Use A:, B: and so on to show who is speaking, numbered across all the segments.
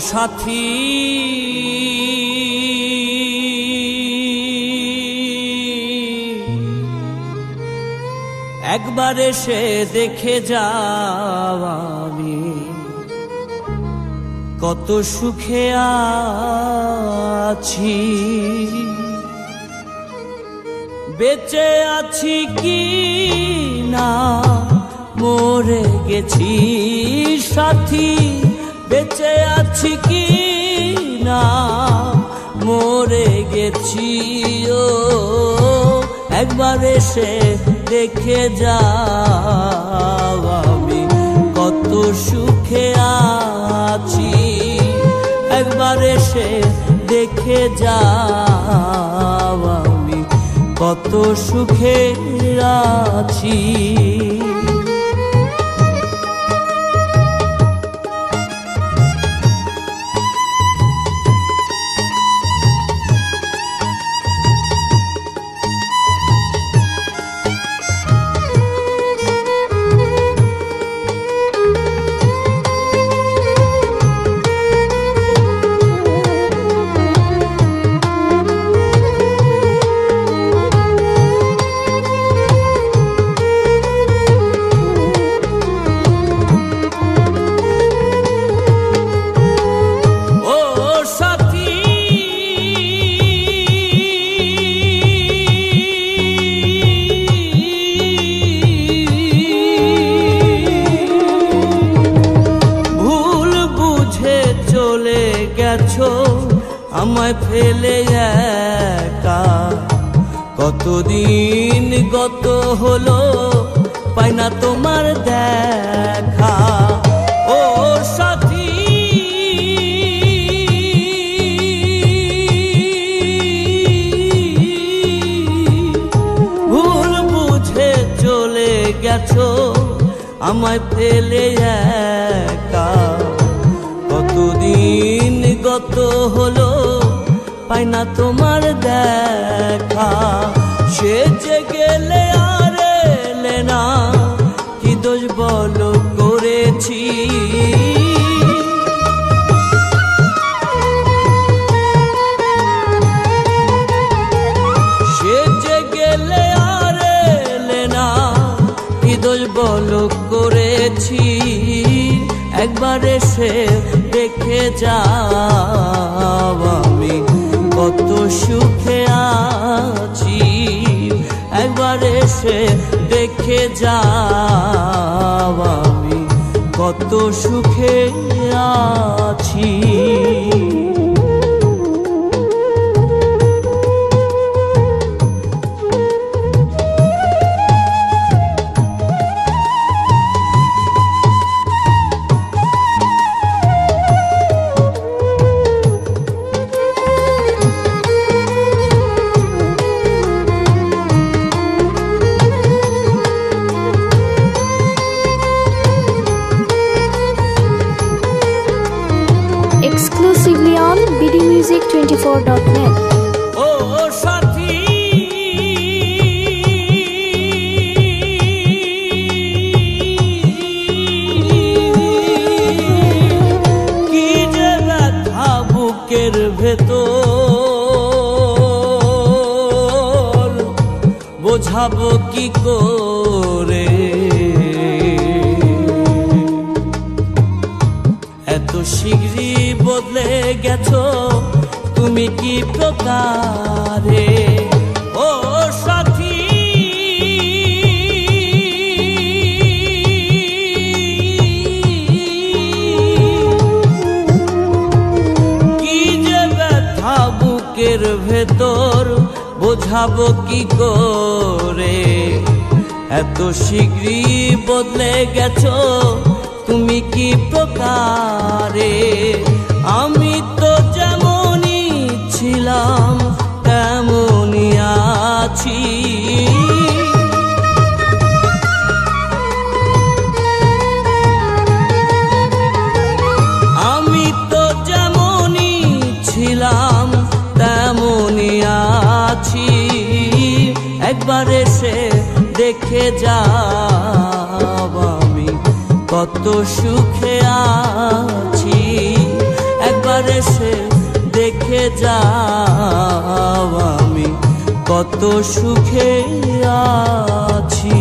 A: সাথী একবার এসে দেখে যাও আমি কত সুখে আছি, বেঁচে আছি কি না মরে গেছি সাথী, বেঁচে আছি কি না মরে গেছি। ও একবার এসে দেখে যাও আমি কত সুখে আছি, একবার এসে দেখে যাও আমি কত সুখে আছি। আমায় ফেলে একা কতদিন গত হলো, পাই না তোমার দেখা। ও সাথী ভুল বুঝে চলে গেছো আমায় ফেলে একা কতদিন গত হলো, পাই না তোমার দেখা। সে যে গেলে আর এলে না, কি দোষ বলো করেছি। সে যে গেলে আর এলে না, কি দোষ বলো করেছি। একবার এসে দেখে যাও আমি কত সুখে আছি, একবার এসে দেখে যাও আমি কত সুখে আছি।
B: Exclusively on bdmusic24.net.
A: ও সাথী কি যে ব্যথা বুকের ভেতর, বোঝাবো কি করে। এত শীঘ্রই বদলে গেছো তুমি কি প্রকারে। ও সাথী কি যে ব্যথা বুকের ভেতর, বোঝাবো কি করে। এত শীঘ্রই বদলে গেছো তুমি কি প্রকারে। আমি তো যেমনই ছিলাম তেমনই আছি, আমি তো যেমনই ছিলাম তেমনই আছি। একবার এসে দেখে যাও আমি কত সুখে আছি, দেখে যাও আমি কত সুখে আছি।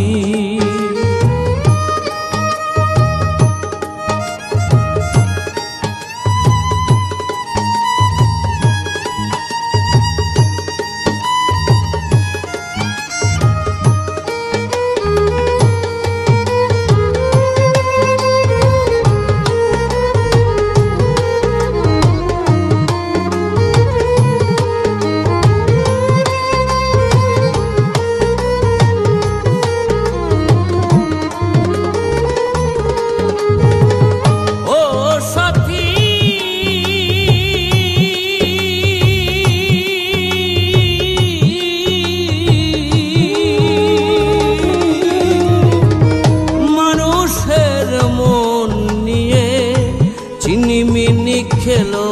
A: খেলো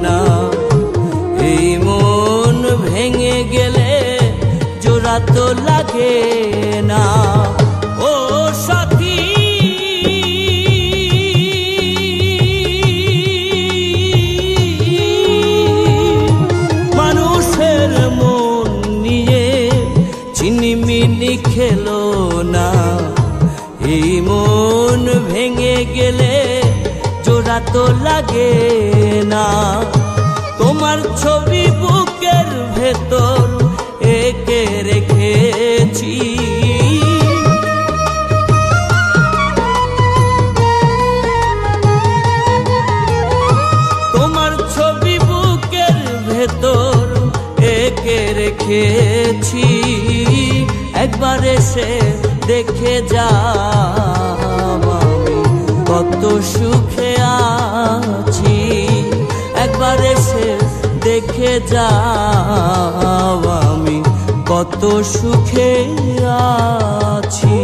A: না এই মন ভেঙে গেলে জোড়া তো লাগে না। ও সাথী মানুষের মন নিয়ে চিনিমিনি খেলো না এই মন ভেঙে গেলে জোড়া তো লাগে না। তোমার ছবি বুকের ভেতর এঁকে রেখেছি তোমার ছবি বুকের ভেতর এঁকে রেখেছি একবার এসে দেখে যাও আমি কত সুখে আছি। একবার এসে দেখে যাও আমি কত সুখে আছি।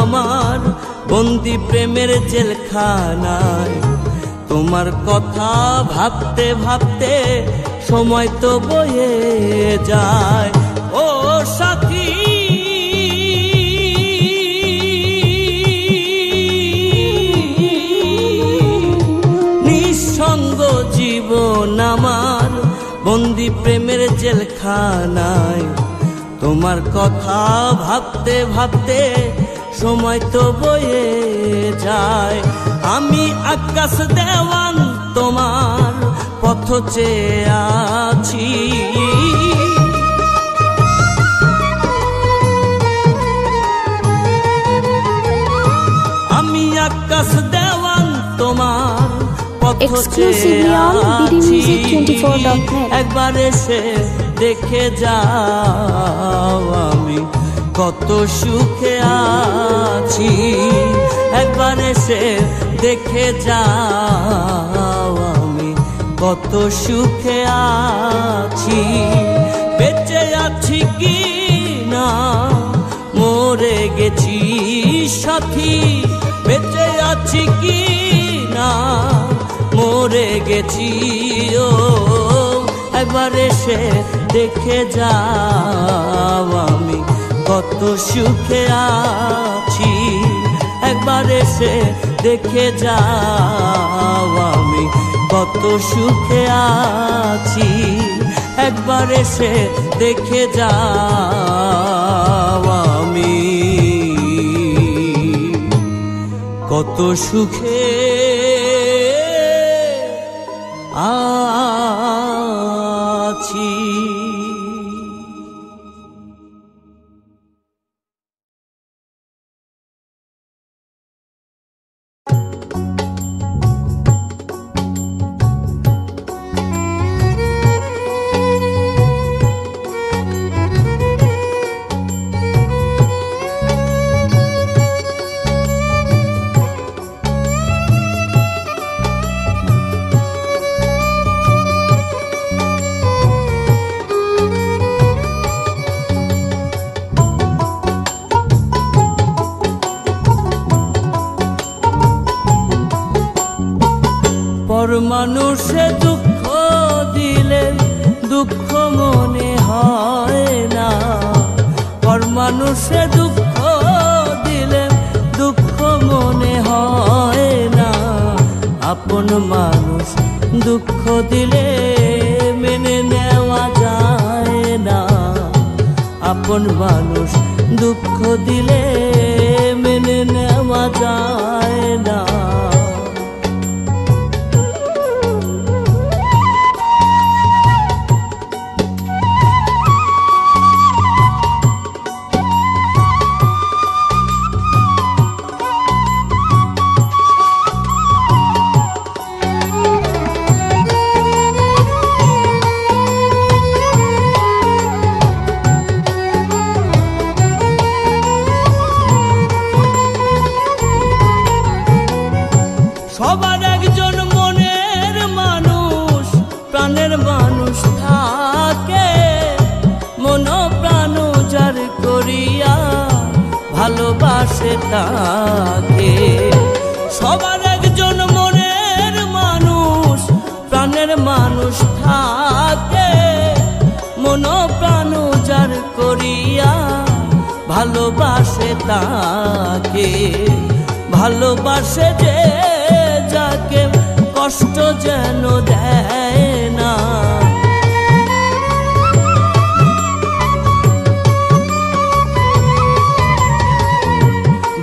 A: আমার বন্দি প্রেমের জেলখানায় তোমার কথা ভাবতে ভাবতে সময় তো বয়ে যায়। ও সাথী নিঃসঙ্গ জীবন আমার বন্দি প্রেমের জেলখানায় তোমার কথা ভাবতে ভাবতে সময় তো বয়ে যায়। আমি আকাশ দেওয়ান তোমার পথ চেয়ে আছি আমি আকাশ দেওয়ান তোমার পথ চেয়ে আছি। একবার এসে দেখে যাও আমি কত সুখে আছি। একবার এসে দেখে যাও আমি কত সুখে আছি। বেঁচে আছি কি না মরে গেছি সাথী, বেঁচে আছি কি না মরে গেছি। ও একবার এসে দেখে যাও আমি কত সুখে আছি। একবার এসে দেখে যাও আমি কত সুখে আছি। একবার এসে দেখে যাও আমি কত সুখে আছি। মানুষে দুঃখ দিলে দুঃখ মনে হয় না, পর মানুষে দুঃখ দিলে দুঃখ মনে হয় না। আপন মানুষ দুঃখ দিলে মেনে নেওয়া যায় না, আপন মানুষ দুঃখ দিলে মেনে নেওয়া যায় না। সবার একজন মনের মানুষ প্রাণের মানুষ থাকে, মন প্রাণ যার করিয়া ভালোবাসে তাকে। সবার একজন মনের মানুষ প্রাণের মানুষ থাকে, মন প্রাণ যার করিয়া ভালোবাসে তাকে। ভালোবাসে যে যাকে কষ্ট যেন দেয় না,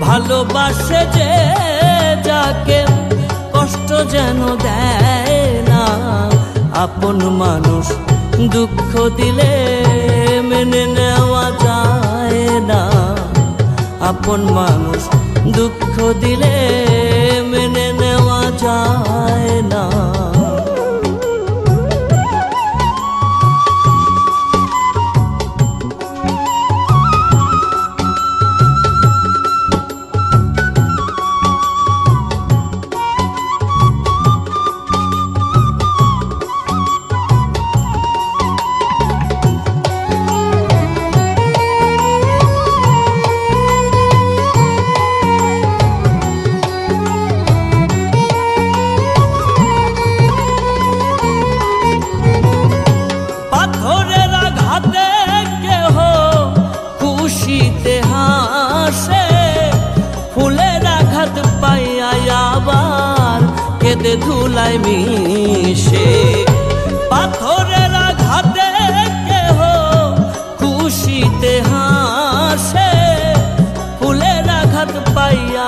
A: ভালোবাসে যে যাকে কষ্ট যেন দেয় না। আপন মানুষ দুঃখ দিলে মেনে নেওয়া যায় না, আপন মানুষ দুঃখ দিলে মেনে নেওয়া যায় না। খুশিতে হাসে, ফুলের আঘাত পাইয়া আবার কেঁদে ধুলায় মিশে। পাথরের আঘাতে কেহ খুশিতে হাসে, ফুলের আঘাত পাইয়া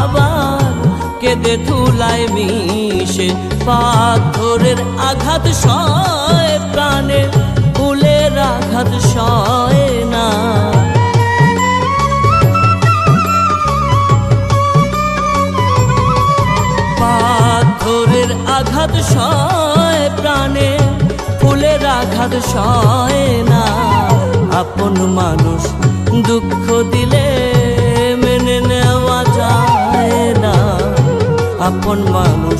A: আবার কেঁদে ধুলায় মিশে। পাথরের আঘাত সয় প্রাণে, ফুলের আঘাত সয় না। পাথরের আঘাত সয় প্রাণে, ফুলের আঘাত সয় না। আপন মানুষ দুঃখ দিলে মেনে নেওয়া যায় না, আপন মানুষ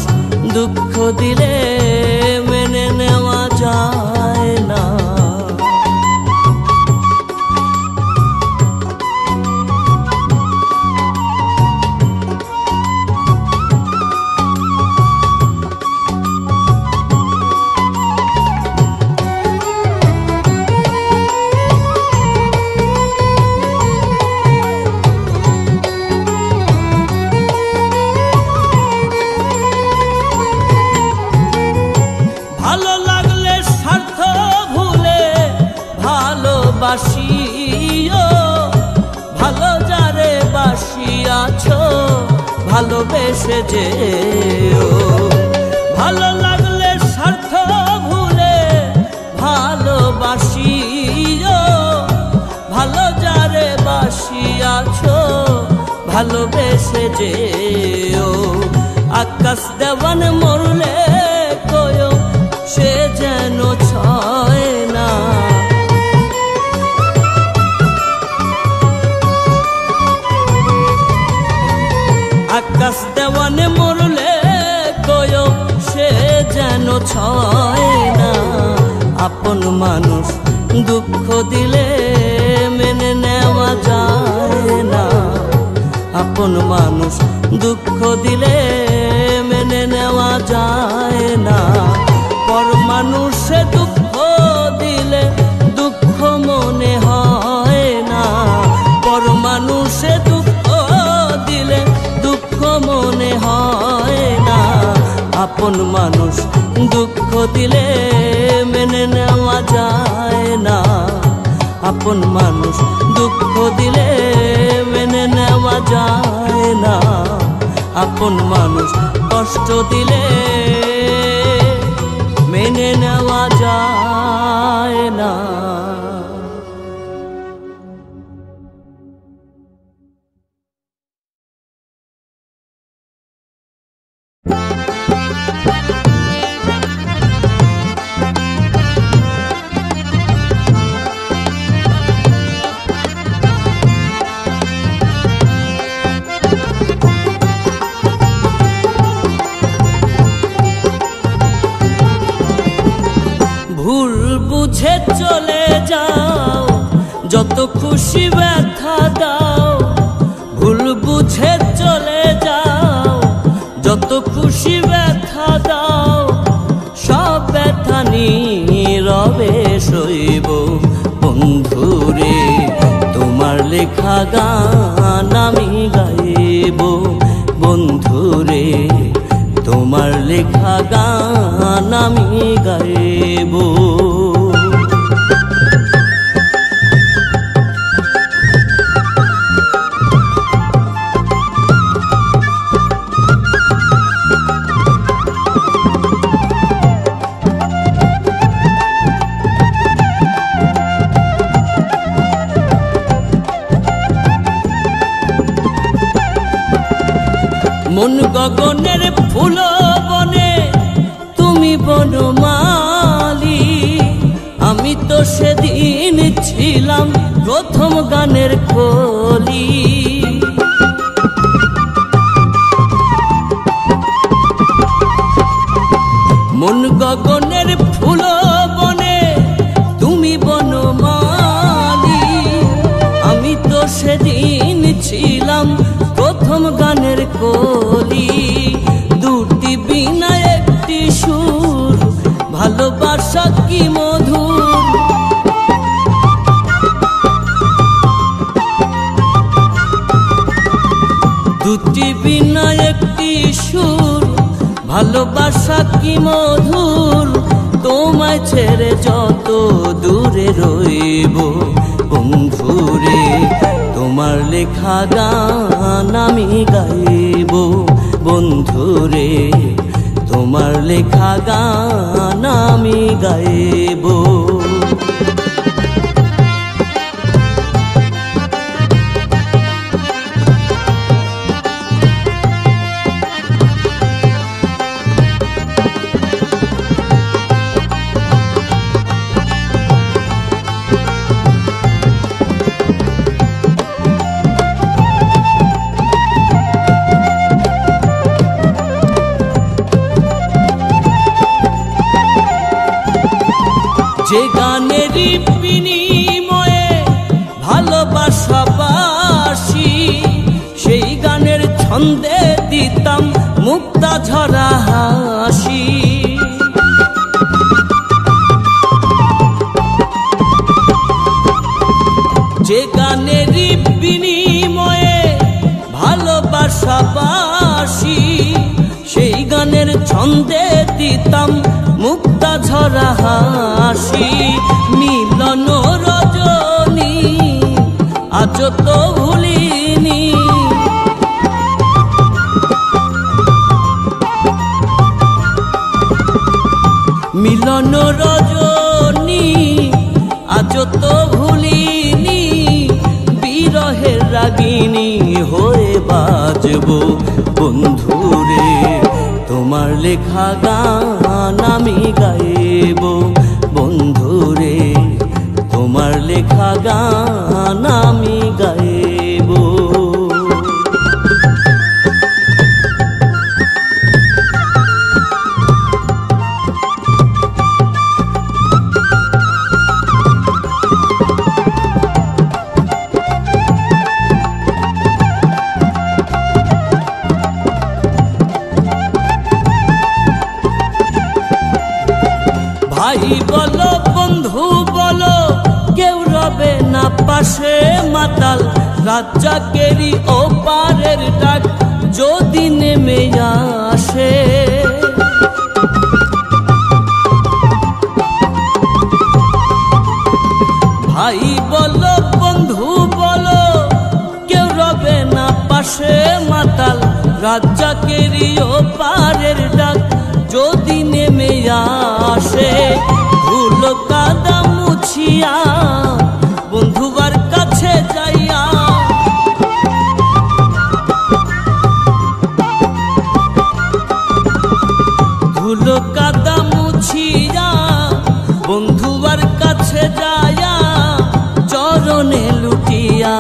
A: দুঃখ দিলে মেনে নেওয়া যায় না। ভালো লাগলে স্বার্থ ভুলে ভালোবাসিও, ভালো যারে বাসিয়াছ ভালোবেসে যেও। ভালো লাগলে স্বার্থ ভুলে ভালোবাসিও, ভালো যারে বাসিয়াছ ভালোবেসে যেও। আকাশ দেওয়ান মরলে কয়ো সে যেন ছয় না, আকাশ দেওয়ানে মরলে কয়ো সে যেন ছয় না। আপন মানুষ দুঃখ দিলে মেনে নেওয়া যায় না, আপন মানুষ দুঃখ দিলে মেনে নেওয়া যায় না। পর মানুষে দুঃখ দিলে দুঃখ মনে হয় না, পর মানুষে দুঃখ দিলে দুঃখ মনে হয় না। আপন মানুষ দুঃখ দিলে মেনে নেওয়া যায় না, আপন মানুষ দুঃখ দিলে মেনে নেওয়া যায় না, আপন মানুষ কষ্ট দিলে মেনে নেওয়া যায় না। ভুল বুঝে চলে যাও, যত খুশি ব্যথা দাও, ভুল বুঝে চলে যাও, যত খুশি ব্যথা দাও, সব ব্যথা নীরবে সইব বন্ধুরে। তোমার লেখা গান আমি গাইব বন্ধুরে, তোমার লেখা গান আমি গাইব। মন গগনের ফুল বনে তুমি বনমালী, আমি তো সেদিন ছিলাম প্রথম গানের কলি। মন গগনের ফুল বনে তুমি বনমালী, আমি তো সেদিন ছিলাম প্রথম গানের কলি। দুটি বিনা একটি সুর, ভালোবাসা কি মধুর। দুটি বিনা একটি সুর, ভালোবাসা কি মধুর। তোমায় ছেড়ে যত দূরে রইব বন্ধুরে, তোমার লেখা গান আমি গাইব বন্ধুরে, তোমার লেখা গান আমি গাইব। যে গানেরই বিনিময়ে ভালোবাসা বাসি, সেই গানের ছন্দে দিতাম মুক্তা ঝরা হাসি। যে গানেরই বিনিময়ে ভালোবাসা বাসি, সেই গানের ছন্দে দিতাম মুক্তা ঝরা হাসি। মিলন রজনী আজ তো ভুলিনি, মিলন রজনী আজ তো ভুলিনি। বিরহের রাগিনী হয়ে বাজব বন্ধুরে, তোমার লেখা গান আমি গাইব বন্ধুরে, তোমার লেখা গান আমি গাইব। পাশে মাতাল রাজ্জাকেরই ওপারের ডাক যদি নেমে আসে। ভাই বলো বন্ধু বলো কেউ রবে না পাশে মাতাল রাজ্জাকেরই ওপারের ডাক যদি নেমে আসে। ধুলো কাদা মুছিয়া বন্ধুবার কাছে যাইয়া ধুলো কাদা মুছিয়া বন্ধুবার কাছে যাইয়া চরণে লুটিয়া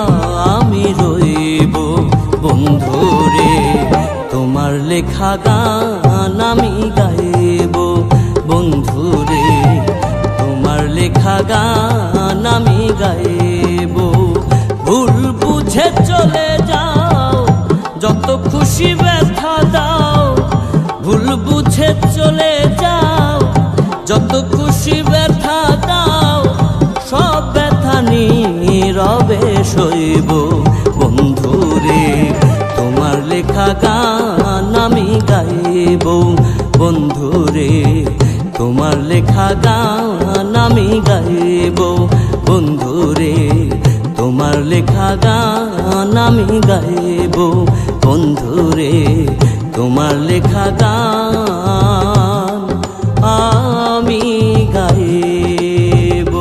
A: আমি রইব বন্ধুরে তোমার লেখা গান আমি গাইব বন্ধুরে তোমার লেখা গান আমি গাইব। ভুল বুঝে চলে যাও যত খুশি ব্যথা দাও ভুল বুঝে চলে যাও যত খুশি ব্যথা দাও সব ব্যথা নীরবে সইব বন্ধুরে তোমার লেখা গান আমি গাইব বন্ধুরে তোমার লেখা গান আমি গাইব বন্ধুরে তোমার লেখা গান আমি গাইব বন্ধুরে তোমার লেখা গান আমি গাইব।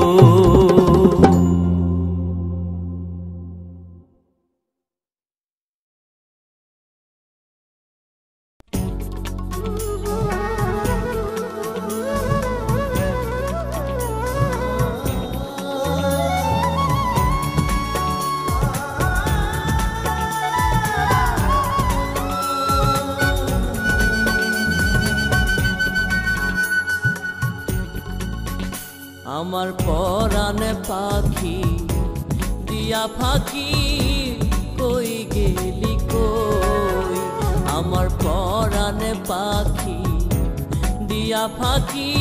A: আমার পরাণে পাখি দিয়া ফাঁকি কই গেলি কই আমার পরাণে পাখি দিয়া ফাঁকি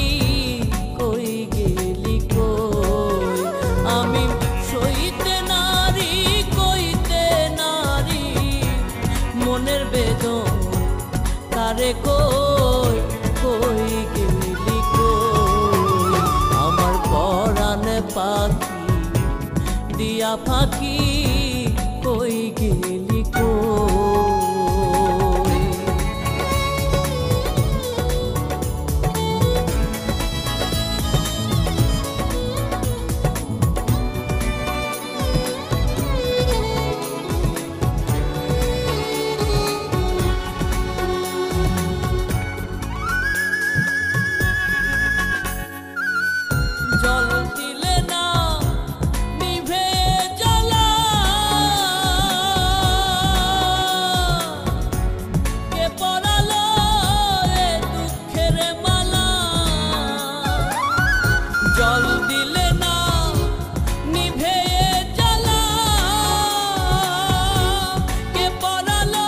A: কই গেলি কই আমি সইতে নারী কইতে নারী মনের বেদন তারে কই কই গেলি কই আমার পরাণে পাখি দিয়া ফাঁকি কই গেলি কই। জল দিলে না নিভে জ্বলা কে পরালো এ দুঃখের মালা জল দিলে না নিভে জ্বলা কে পরালো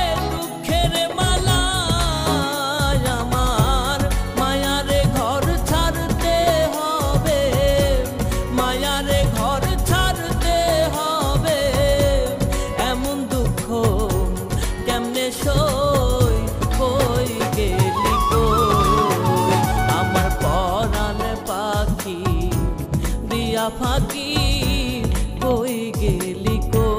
A: এ দুঃখের মালা আমার মায়ারে ঘর ছাড়তে হবে মায়ারে ঘর ছাড়তে হবে এমন দুঃখ কেমনে সই কই গেলি কই আমার পরাণে পাখি দিয়া ফাঁকি কই গেলি কই।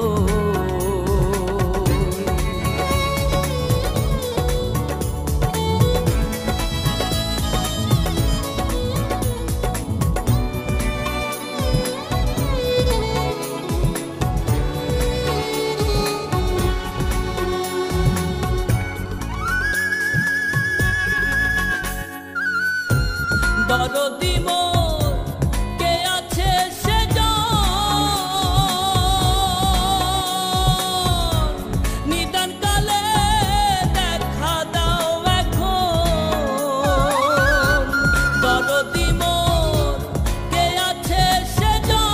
A: দরদি মোর কে আছে সেজন নিদান কালে দেখা দাও এখন দরদি মোর কে আছে সেজন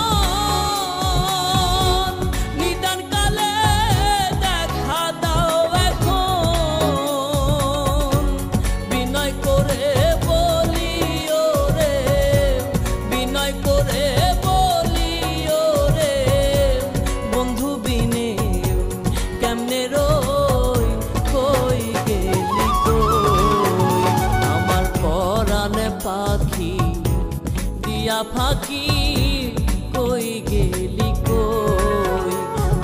A: নিদান কালে দেখা দাও এখন বিনয় করে বলিও রে বিনয় করে বলিও ফাঁকি কই গেলি কই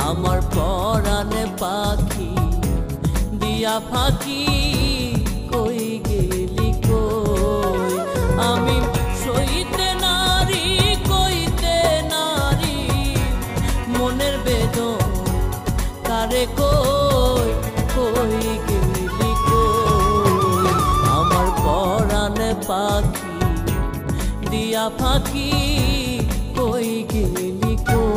A: আমার পরাণে পাখি দিয়া ফাঁকি কই গেলি কই আমি সইতে নারী কইতে নারী মনের বেদন কারে কই কই গেলি কই আমার পরাণে পাখি দিয়া ফাঁকি কই গেলি কই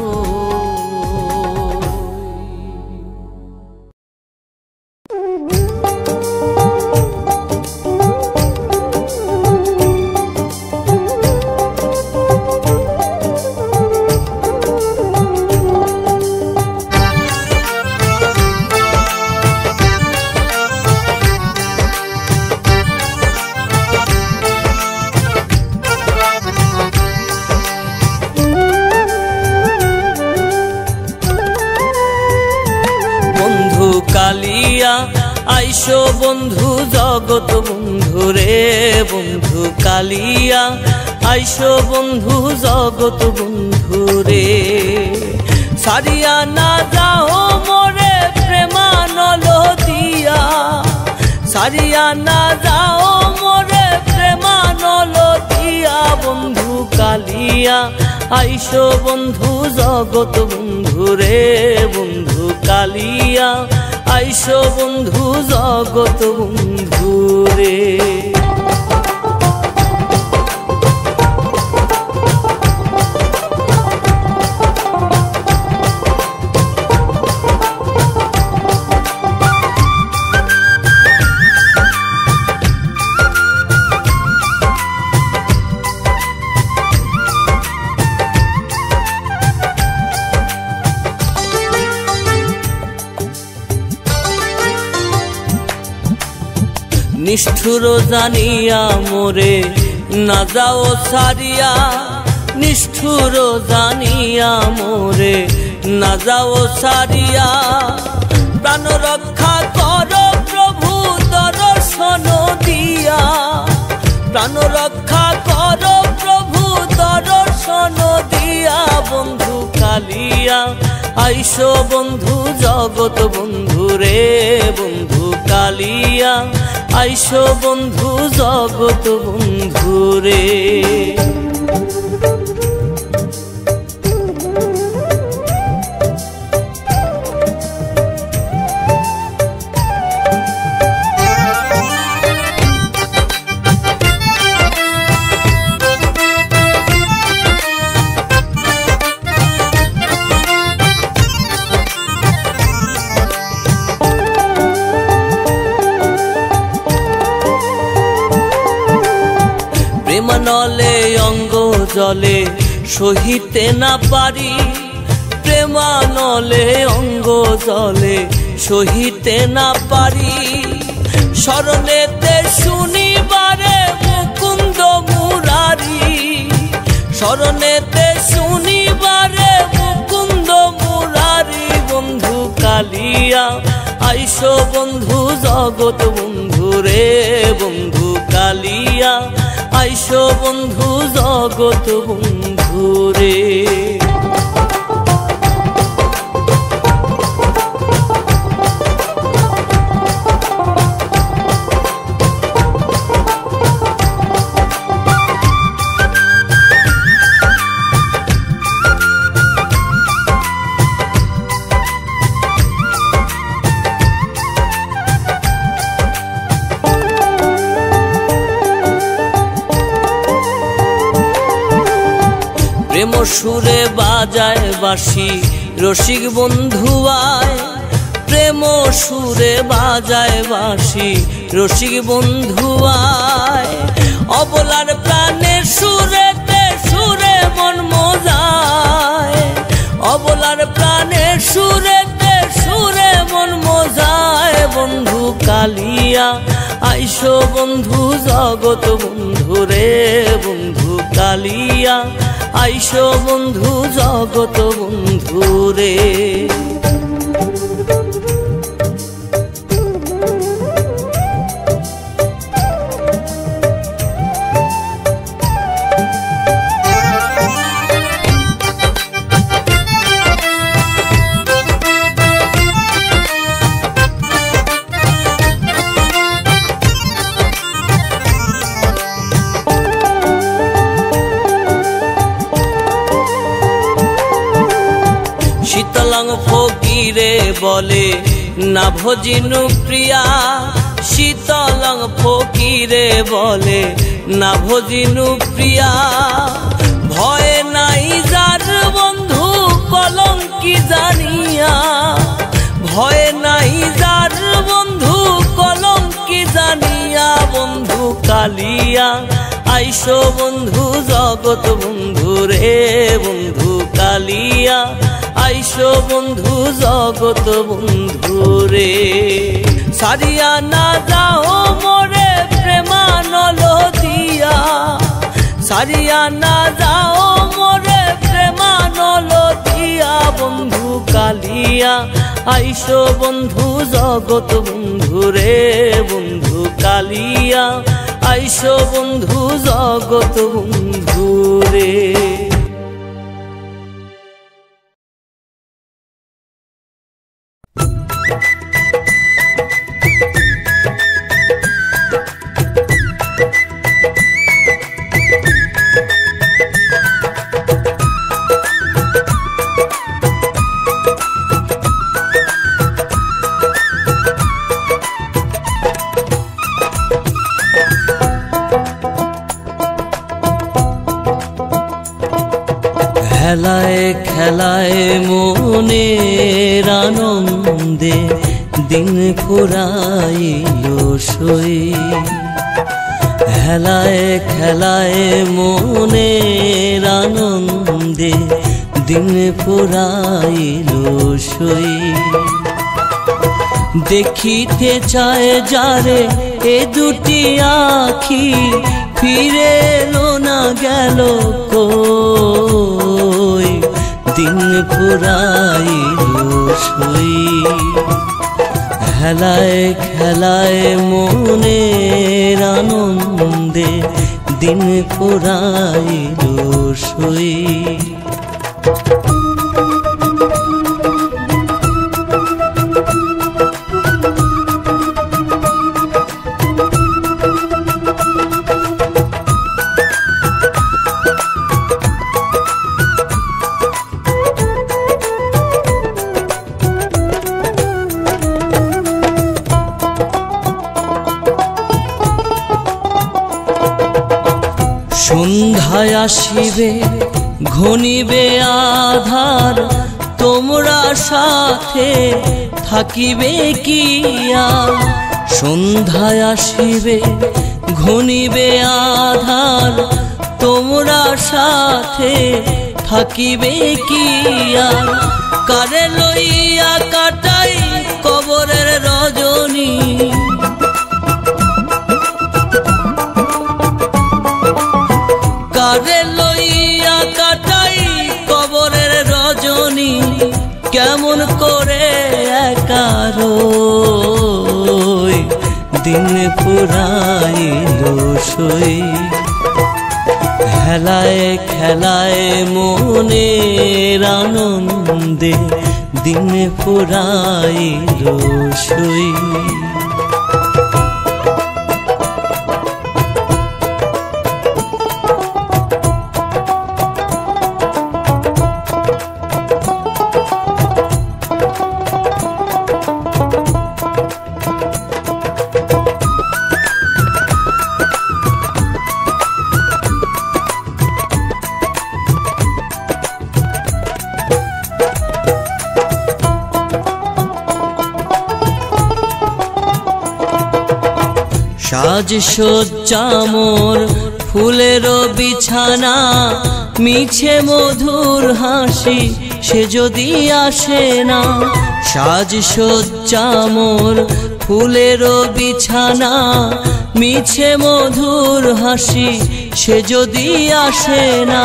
A: কালিয়া আইসো বন্ধু জগৎ বন্ধু রে বন্ধু কালিয়া আইসো বন্ধু জগৎ বন্ধু রে সারিয়া না যাও মোরে প্রেমানল দিয়া সারিয়া না যাও মোরে প্রেমানল দিয়া বন্ধু কালিয়া আইসো বন্ধু জগৎ বন্ধু রে বন্ধু কালিয়া আইসো বন্ধু জগৎ বন্ধু রে নিষ্ঠুর জানিয়া মোরে না যাও সারিয়া নিষ্ঠুর জানিয়া মোরে না যাও সারিয়া প্রাণ রক্ষা করো প্রভু দর্শন দিয়া প্রাণ রক্ষা করো প্রভু দর্শন দিয়া বন্ধু কালিয়া আইসো বন্ধু জগৎ বন্ধু রে বন্ধু কালিয়া আইসো বন্ধু জগৎ বন্ধু রে প্রেমানলে অঙ্গ জলে সহিতে না পারি প্রেমানলে অঙ্গ জলে সহিতে না পারি শরণেতে শুনিবারে মুকুন্দ মুরারি শরণেতে শুনিবারে মুকুন্দ মুরারি বন্ধু কালিয়া আইসো বন্ধু জগৎ বন্ধু রে বন্ধু কালিয়া আইসো বন্ধু জগৎ বন্ধু রে প্রেম সুরে বাজায় বাঁশি রসিক বন্ধু আয় প্রেম সুরে বাজায় বাঁশি রসিক বন্ধু আয় অবলার প্রাণের সুরেতে সুরে মন মজায় অবলার প্রাণের সুরেতে সুরে মন মজায় বন্ধু কালিয়া আইসো বন্ধু জগৎ বন্ধু রে বন্ধু কালিয়া আইসো বন্ধু জগৎ বন্ধু রে ফকিরে বলে না ভজিনু প্রিয়া, শীতলং ফকিরে বলে না ভজিনু প্রিয়া। ভয় নাই যার বন্ধু কলঙ্কি জানিয়া, ভয় নাই যার বন্ধু কলঙ্কি জানিয়া। বন্ধু কালিয়া আইসো বন্ধু জগৎ বন্ধু রে, বন্ধু কালিয়া আইসো বন্ধু জগৎ বন্ধু রে। সারিয়া না যাও মোরে প্রেমানল দিয়া, সারিয়া না যাও মোরে প্রেমানল দিয়া। বন্ধু কালিয়া আইসো বন্ধু জগৎ বন্ধু রে, বন্ধু কালিয়া আইসো বন্ধু জগৎ বন্ধু রে। খেলায় খেলায় মনের আনন্দে দিন ফুরাইল সই, খেলায় খেলায় মনের আনন্দে দিন ফুরাইল সই। দেখিতে চায় যারে এ দুটি আখি, ফিরে এলো না গেল কই, দিন ফুরাইল সই। খেলায় খেলায় মনের আনন্দে দিন ফুরাইল সই। সন্ধ্যায় আসিবে ঘনিবে আধার, তোমরা সাথে থাকিবে কি আর। সন্ধ্যায় আসিবে ঘনিবে আধার, তোমরা সাথে থাকিবে কি আর। কারে লইয়া কাটাই কবরের রজনী, কারে লইয়া কাটাই কবরের রজনী। কেমন করে একা রই, দিন ফুরাইল সই। খেলায় খেলায় মনের আনন্দে দিন ফুরাইল সই। সাজসজ্জা মোর ফুলের বিছানা, মিছে মধুর হাসি সে যদি আসে না। সাজসজ্জা মোর ফুলের বিছানা, মিছে মধুর হাসি সে যদি আসে না।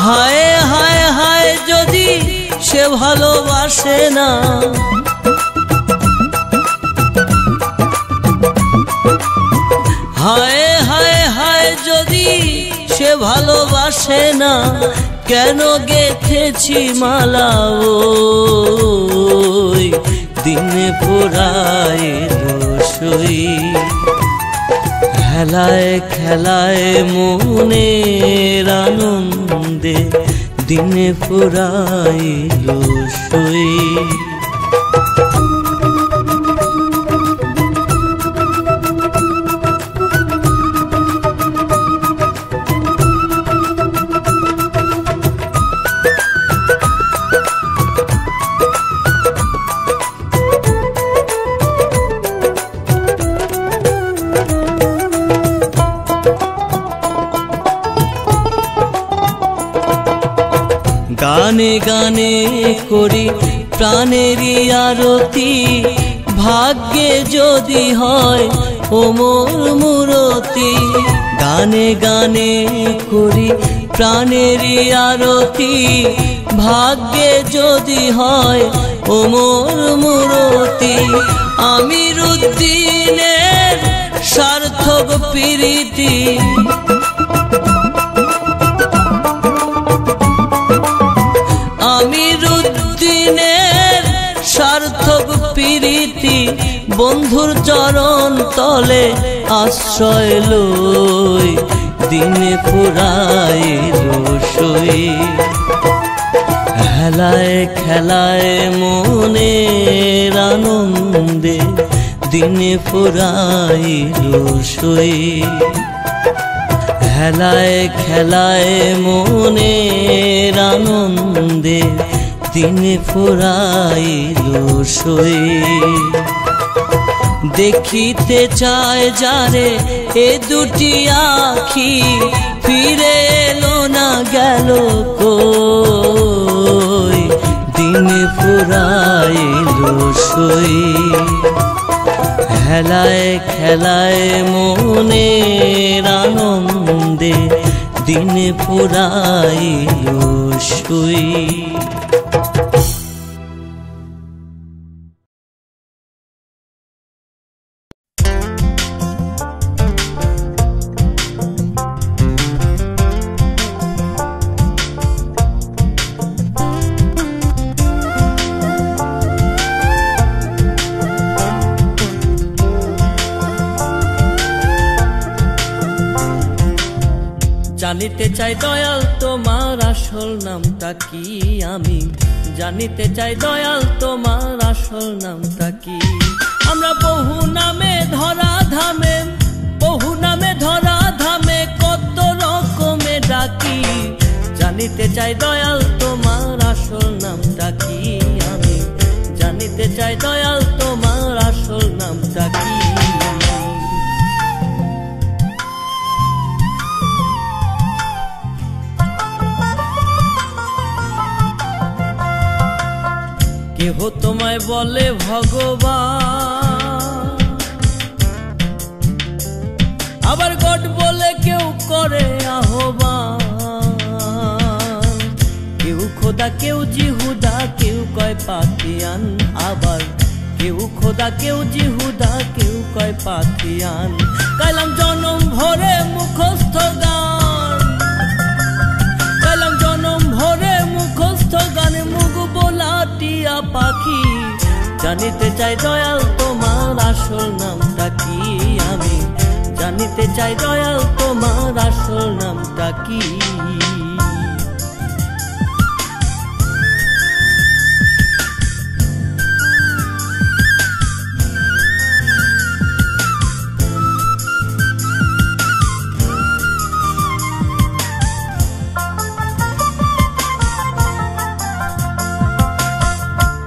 A: হায় হায় হায় যদি সে ভালোবাসে না, হায় হায় হায় যদি সে ভালোবাসে না। কেন গেথেছি মালা ওই, দিন ফুরাইল সই। খেলায় খেলায় মনের আনন্দে দিনে ফুরাইল সই। গানে গানে করি প্রাণেরই আরতি, ভাগ্যে যদি হয় ও মোর মূরতি। গানে গানে করি প্রাণেরই আরতি, ভাগ্যে যদি হয় ও মোর মূরতি। আমিরুদ্দিনের সার্থক প্রীতি, আমিরুদ্দিনের সার্থক প্রীতি, বন্ধুর চরণ তলে আশ্রয় লই, দিনে ফুরাইল সই। হেলায় খেলায় মনের আনন্দে, দিনে ফুরাইল সই। হেলায় খেলায় মনের আনন্দে, দিনে ফুরাইল সই। দেখিতে চায় যারে এ দুটি আখি, ফিরে এলো না গেল কই, দিনে ফুরাইল সই। হেলায় খেলায় মনের আনন্দে, দিনে ফুরাইল সই। জানিতে চাই দয়াল তোমার আসল নামটা কি, আমি জানিতে চাই দয়াল তোমার আসল নামটা কি। আমরা বহু নামে ধরা ধামে, বহু নামে ধরা ধামে কত রকমে ডাকি। জানিতে চাই দয়াল তোমার আসল নামটা কি, আমি জানিতে চাই দয়াল তোমার আসল নামটা কি। কেহ তোমায় বলে ভগবান, আবার গড বলে কেউ করে আহ্বান। কেউ খোদা কেউ জিহুদা কেউ কয় পাতিয়ান, আবার কেউ খোদা কেউ জিহুদা কেউ কয় পাতিয়ান। গাইলাম জনম ভরে মুখস্থ গান, গাইলাম জনম ভরে মুখস্থ গান, মুখ বোলা টিয়া পাখি। জানিতে চাই দয়াল তোমার আসল নামটা কি, আমি জানিতে চাই দয়াল তোমার আসল নামটা কি।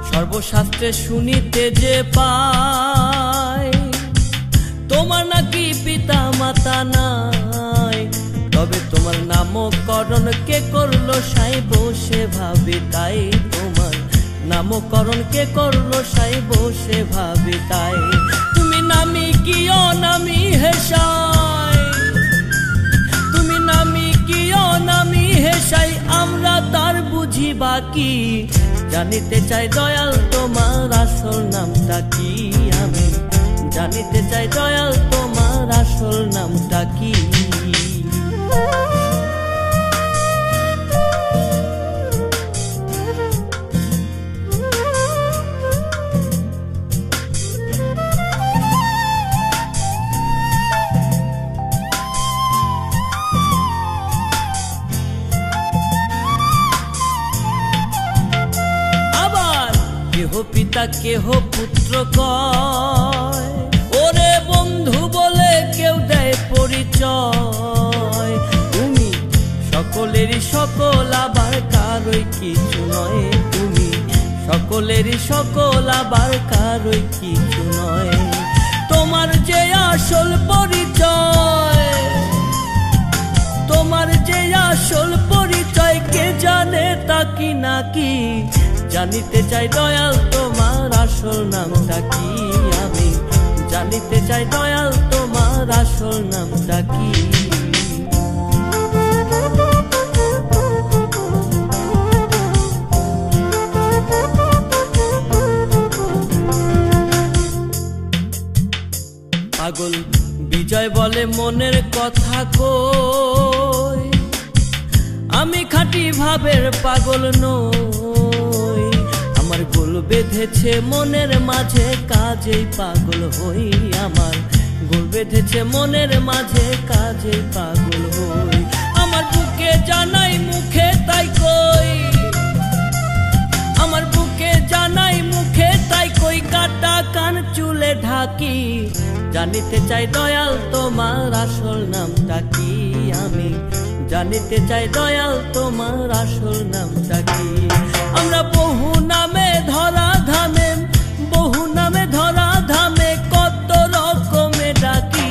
A: সর্বশাস্ত্রে শুনিতে যে পাই, তোমার নাকি পিতা মাতা নাই। তবে তোমার নামকরণ কে করলো সাই বসে ভাবি তাই, তোমার নামকরণ কে করলো সাই বসে ভাবি তাই। তুমি নামি কি অনামি হেসাই, তুমি নামি কি অনামি হেসাই, আমরা তার বুঝি বাকি। জানিতে চাই দয়াল তোমার আসল নামটা কি, আমি জানিতে চাই দয়াল তোমার আসল নামটা কি। পিতা কেহ পুত্র কয়, ওরে বন্ধু বলে কেউ দেয় পরিচয়। তুমি সকলেরই সকল আবার কারোই কিছু নয়, তুমি সকলেরই সকল আবার কারোই কিছু নয়। তোমার যে আসল পরিচয়, তোমার যে আসল পরিচয় কে জানে তা কি নাকি? জানিতে চাই দয়াল তোমার আসল নামটা কি? আমি জানিতে চাই দয়াল তোমার আসল নামটা কি? পাগল বিজয় বলে মনের কথা কই, আমি খাঁটি ভাবের পাগল নই। আমার গোল বেঁধেছে মনের মাঝে কাজেই পাগল হই, আমার গোল বেঁধেছে মনের মাঝে কাজেই পাগল হই। আমার বুকে জানাই মুখে তাই কই, আমার বুকে জানাই মুখে তাই কই, কাটা কান চুলে ঢাকি। জানিতে চাই দয়াল তোমার আসল নামটা কি? আমি জানিতে চাই দয়াল তোমার আসল নামটা কি? আমরা বহু নামে ধরা ধামে, বহু নামে ধরা ধামে কত রকমে ডাকি।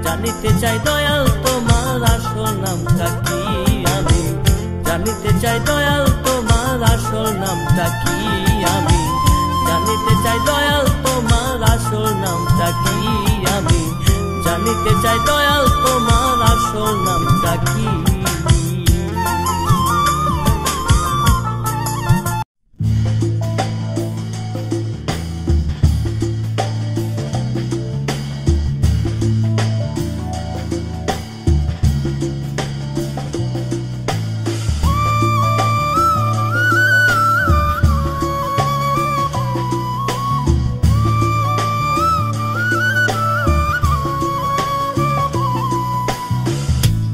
A: জানিতে চাই দয়াল তোমার আসল নামটা কি? আমি জানিতে চাই দয়াল তোমার আসল নামটা কি? আমি জানিতে চাই দয়াল তোমার আসল নামটা কি? আমি জানিতে চাই দয়াল তোমার আসল নামটা কি?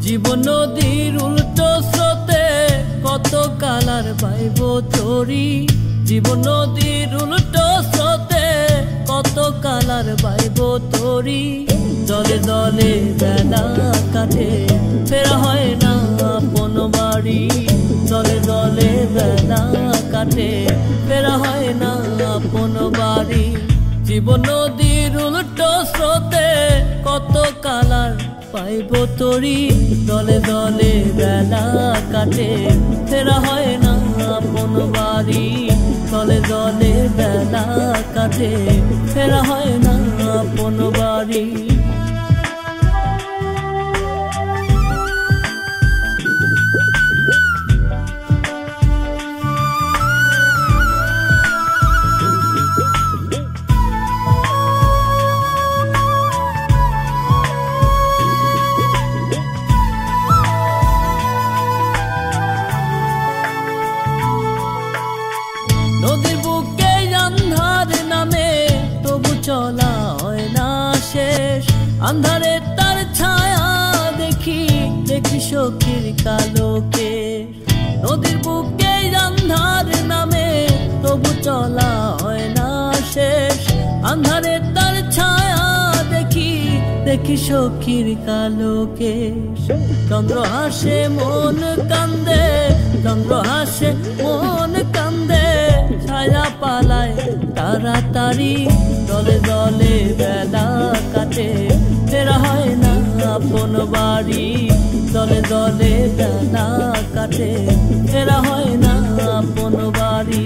A: জীবন নদীর উল্টো স্রোতে কত কালার বাইব তরি, জীবন নদীর উল্টো স্রোতে কত কালার বাইব তরি। দলে দলে বেলা কাটে ফেরা হয় না আপন বাড়ি, দলে দলে বেলা কাটে ফেরা হয় না আপন বাড়ি। জীবন নদীর উল্টো স্রোতে কত কালার পাইব তরি, দলে দলে বেলা কাটে ফেরা হয় না আপন বাড়ি, দলে দলে বেলা কাটে ফেরা হয় না আপন বাড়ি। নদীর বুকে আন্ধার নামে তবু চলা হয় না শেষ, আন্ধারে তার ছায়া দেখি দেখি সখীর কালোকে। নদীর বুকে আন্ধার নামে তবু চলা হয় না শেষ, আন্ধারে তার ছায়া দেখি দেখি সখীর কালোকে। চন্দ্র হাসে মন কান্দে, চন্দ্র হাসে মন কান্দে, ছায়া পালায় তাড়াতাড়ি, দলে দলে বেলা কাটে ফেরা হয় না আপন বাড়ি, দলে দলে বেলা কাটে ফেরা হয় না আপন বাড়ি।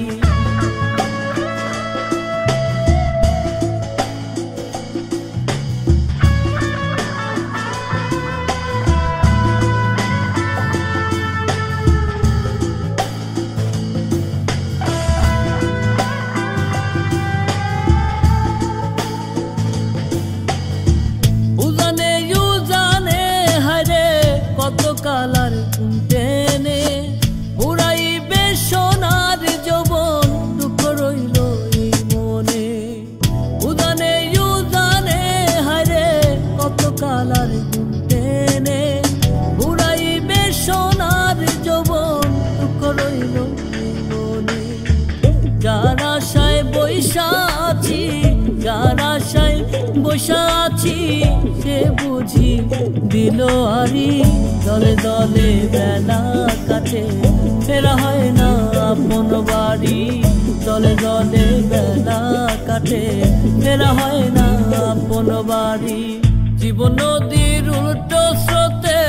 A: কালার টেনে উড়াই ভালোবাসি সে বুঝি দিল আরি দলে দলে বেলা কাটে ফেরা হয় না আপন বাড়ি দলে দলে বেলা কাটে ফেরা হয় না আপন বাড়ি জীবন নদীর উল্টো স্রোতে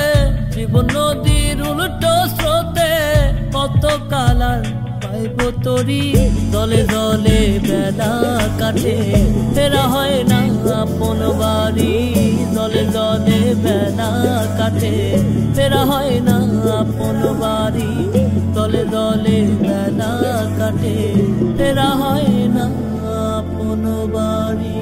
A: জীবন নদীর উল্টো স্রোতে কত কালার পাইব তরি দলে দলে বেলা কাটে ফেরা হয় না আপন বাড়ি দলে দলে বেলা কাটে ফেরা হয় না আপন বাড়ি দলে দলে বেলা কাটে ফেরা হয় না আপন বাড়ি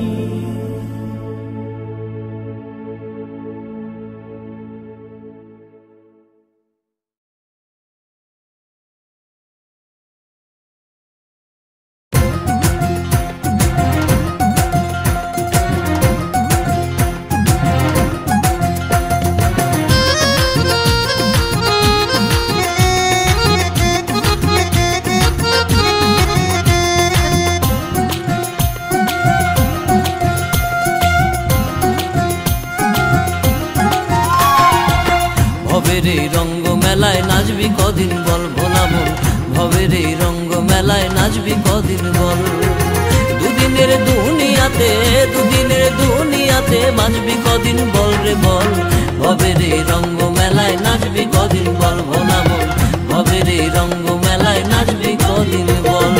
A: ভবের এই রঙ্গ মেলায় নাচবি কদিন বল ভোলা মন ভবের এই রঙ্গ মেলায় নাচবি কদিন বল দুদিনের দুনিয়াতে বাঁচবি কদিন বল রে বল ভবের এই রঙ্গ মেলায় নাচবি কদিন বল ভোলা মন ভবের এই রঙ্গ মেলায় নাচবি কদিন বল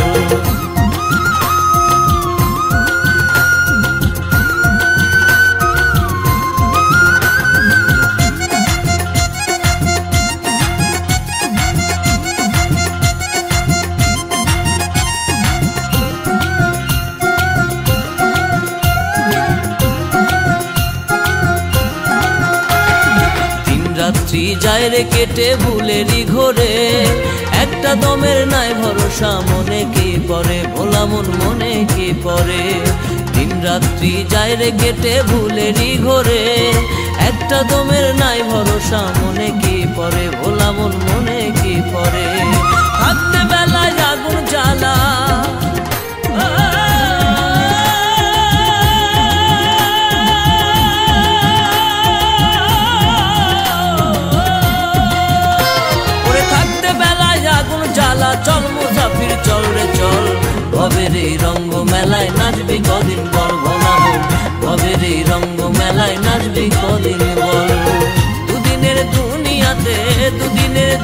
A: রাত্রি যায় রে কেটে ভুলেরই ঘরে একটা দমের নাই ভরসা মনে কি পড়ে ভোলা মন মনে কি পড়ে দিন রাত্রি যায় রে কেটে ভুলেরই ঘরে একটা দমের নাই ভরসা মনে কি পড়ে ভোলা মন মনে কি পড়ে থাকতে বেলায় আগুন জ্বালা চল মুসাফির চল রে চল ভবের এই রঙ্গ মেলায় নাচবি কদিন বল ভোলা মন ভবের এই রঙ্গ মেলায় নাচবি কদিন বল দুদিনের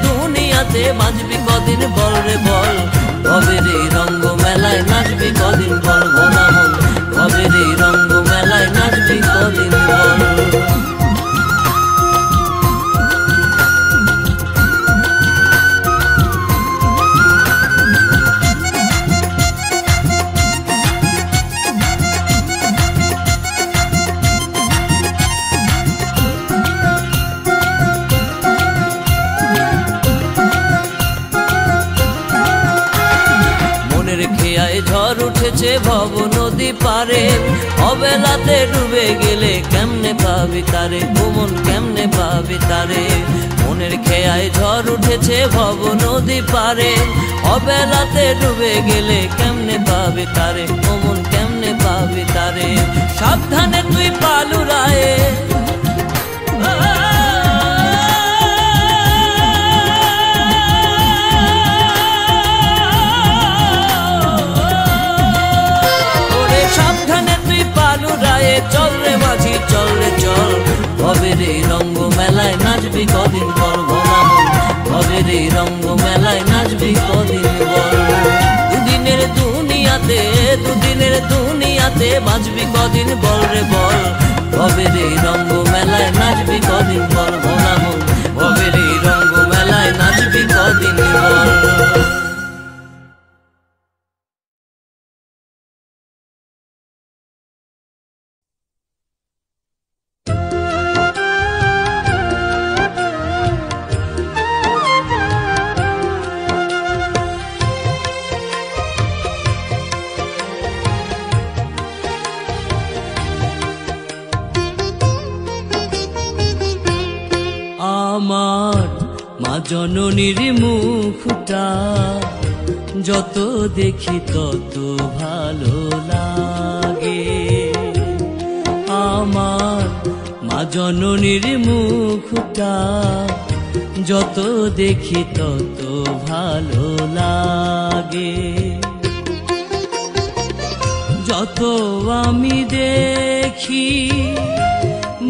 A: দুনিয়াতে বাঁচবি কদিন বল রে বল ভবের এই রঙ্গ মেলায় নাচবি কদিন বল ভোলা মন ভবের এই রঙ্গ মেলায় নাচবি কদিন বল ঝড় উঠেছে ভব নদী পারে অবেলাতে ডুবে গেলে কেমনে পাবি তারে মন কেমনে পাবি তারে মনের খেয়ায় ঝড় উঠেছে ভব নদী পারে অবেলাতে ডুবে গেলে কেমনে পাবি তারে মন কেমনে পাবি তারে সাবধানে তুই পালুরায়ে চল রে মাঝি চল রে চল ভবের এই রঙ্গ মেলায় নাচবি কদিন বল ভোলা মন ভবের এই রঙ্গ মেলায় নাচবি কদিন বল দুদিনের দুনিয়াতে বাঁচবি কদিন বল রে বল ভবের এই রঙ্গ মেলায় নাচবি কদিন বল ভোলা মন ভবের এই রঙ্গ মেলায় নাচবি কদিন বল আমার মা জননীর মুখটা যত দেখি তত ভালো লাগে আমার জননীর মুখটা যত দেখি তত ভালো লাগে। যত আমি দেখি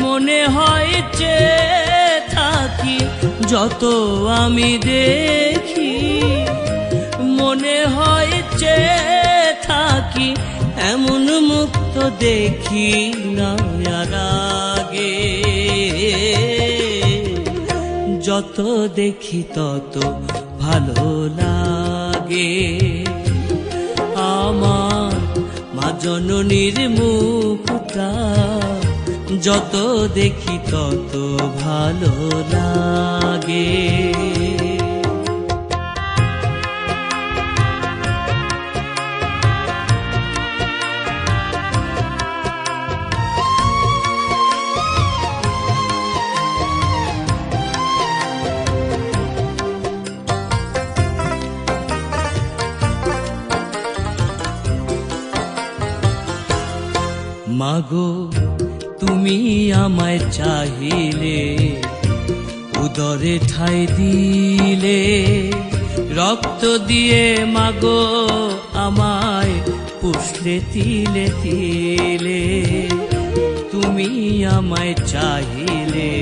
A: মনে হয় চেয়ে থাকি, যত আমি দেখি মনে হয় চেয়ে থাকি, এমন মুক্ত দেখি না আর আগে। যত দেখি তত ভালো লাগে। আমার মা জননীর মুখটা যত দেখি তত ভালো লাগে। মাগো তুমি আমায় চাহিলে, উদরে ঠাই দিলে, রক্ত দিয়ে মাগো আমায় পুষলে তিলে তিলে। তুমি আমায় চাহিলে,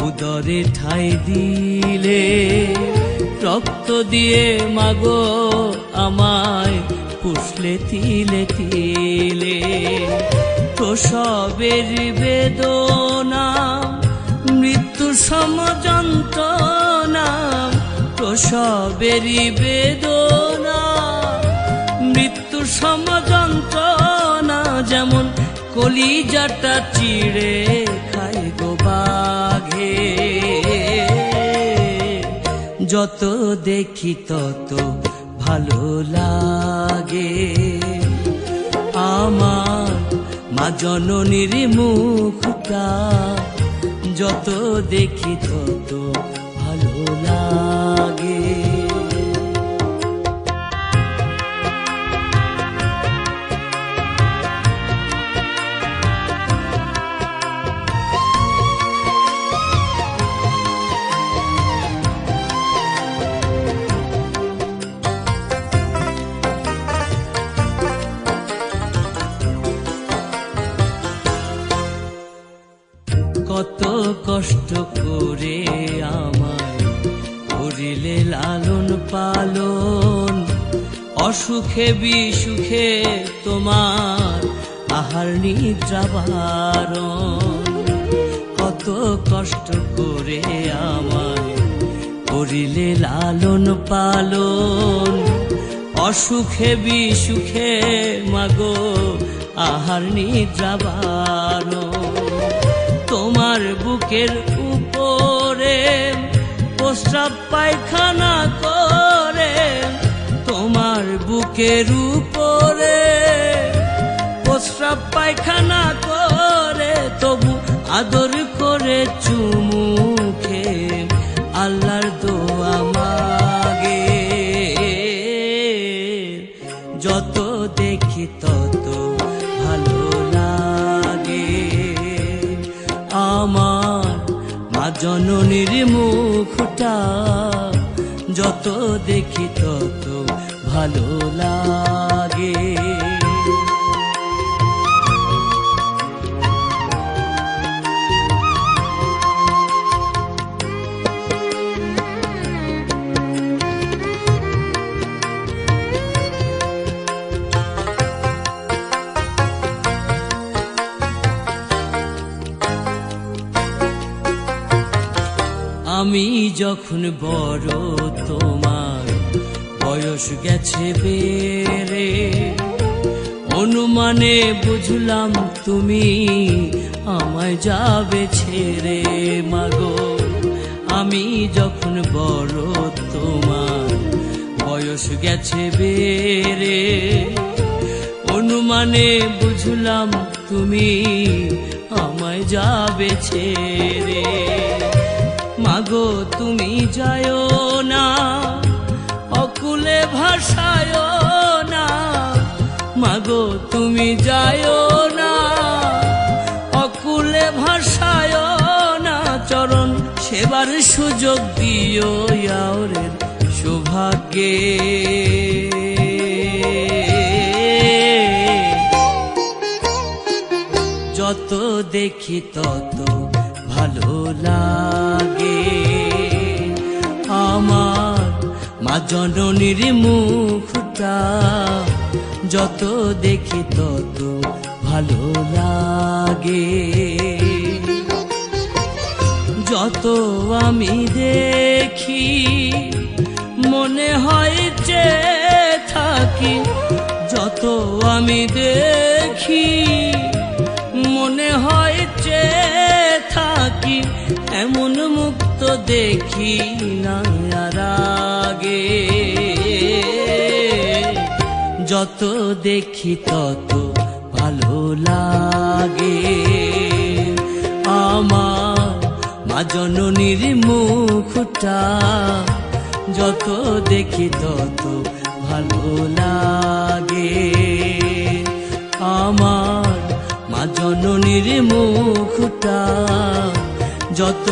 A: উদরে ঠাই দিলে, রক্ত দিয়ে মাগো আমায় পুষলে তিলে তিলে। প্রসবের বেদনা মৃত্যু সমযন্ত্রণা, প্রসবের বেদনা মৃত্যু সমযন্ত্রণা, যেমন কলিজাটা চিড়ে খায় গো বাঘে। যত দেখি তত ভালো লাগে। আমার মা জননীর মুখটা যত দেখি তত ভালো লাগে। কত কষ্ট করে আমায় করিলে লালন পালন, অসুখে বিসুখে তোমার আহার নিদ্রা বারণ। কত কষ্ট করে আমায় করিলে লালন পালন, অসুখে বিসুখে মাগো আহার নিদ্রা বারণ। তোমার বুকের উপরে প্রস্রাব পায়খানা করে, তোমার বুকের উপরে প্রস্রাব পায়খানা করে, তবু আদর করে চুমু খেয়ে আল্লাহর দোয়া মাগে। যত দেখি তত ভালো লাগে। আমার মা জননীর মুখটা যত দেখি তত ভালো লাগে। আমি যখন বড় তোমার বয়স গেছে বেড়ে, অনুমানে বুঝলাম তুমি আমায় যাবে ছেড়ে। মাগো আমি যখন বড় তোমার বয়স গেছে বেড়ে, অনুমানে বুঝলাম তুমি আমায় যাবে ছেড়ে। মাগো তুমি যায়ো না, অকুলে ভাসায়ো না। মাগো তুমি যায়ো না, অকুলে ভাস সেবার সুযোগ দিও ইয়াওরের সৌভাগ্যে। যত দেখি তত ভালো লাগে আমার মা জননীর মুখটা, যত দেখি তত ভালো লাগে। যত আমি দেখি মনে হয় যে থাকি, যত আমি দেখি মনে হয় যে থাকি, এমন মুক্ত দেখি না আর আগে। যত দেখি তত ভালো লাগে আমার মা জননীর মুখটা, যত দেখি তত ভালো লাগে আমার মা জননীর মুখটা, যত